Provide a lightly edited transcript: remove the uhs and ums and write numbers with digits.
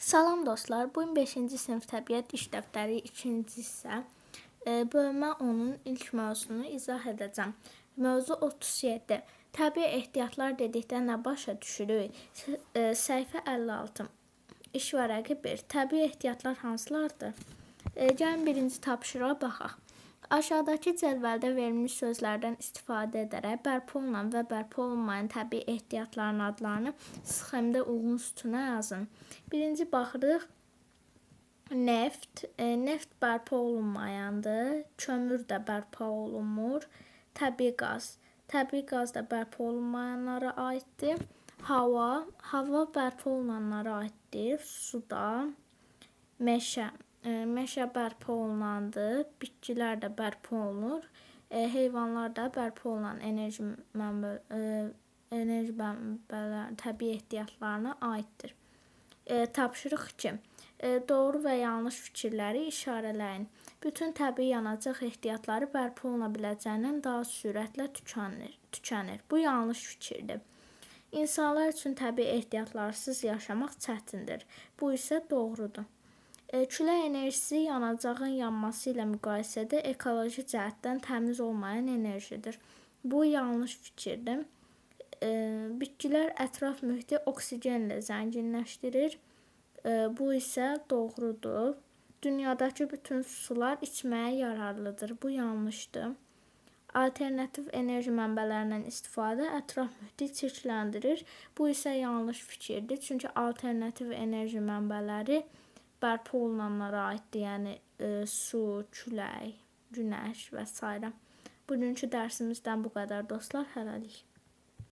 Salam dostlar, bu gün 5-ci sinif təbiət iş dəftəri 2-ci hissə. Bölmə onun ilk mövzusunu izah edəcəm. Mövzu 37. Təbii ehtiyatlar dedikdə nə başa düşürük? Səhifə 56. İş vərəqi 1. Təbii ehtiyatlar hansılardır? Gəlin birinci tapşırığa baxaq. Aşağıdakı cədvəldə verilmiş sözlərdən istifadə edərək bərpa olunan və bərpa olunmayan təbii ehtiyatların adlarını sxemdə uyğun sütuna yazın. Birinci baxırıq. Neft. Neft bərpa olunmayandır. Kömür də bərpa olunmur. Təbii qaz. Təbii qaz da bərpa olunmayanlara aiddir. Hava. Hava bərpa olunanlara aiddir. Su da. Meşə. Meşə bərpa olunandır. Bitkilər də bərpa olunur. Heyvanlar da bərpa olunan enerji mənbələri, təbii ehtiyatlarına aiddir. Tapşırıq 2. Doğru və yanlış fikirləri işarələyin. Bütün təbii yanacaq ehtiyatları bərpa oluna biləcəyindən daha sürətlə tükənir. Bu yanlış fikirdir. İnsanlar üçün təbii ehtiyatlarsız yaşamaq çətindir. Bu isə doğrudur. Külək enerjisi yanacağın yanması ilə müqayisədə ekoloji cəhətdən təmiz olmayan enerjidir. Bu yanlış fikirdir. Bitkilər ətraf mühiti oksigenlə zənginləşdirir. Bu isə doğrudur. Dünyadakı bütün sular içməyə yararlıdır. Bu yanlışdır. Alternativ enerji mənbələrindən istifadə ətraf mühiti çirkləndirir. Bu isə yanlış fikirdir. Çünki alternativ enerji mənbələri bərpa olunanlara aiddir, yəni su, külək, günəş və s. Bugünkü dərsimizdən bu qədər dostlar, hələlik.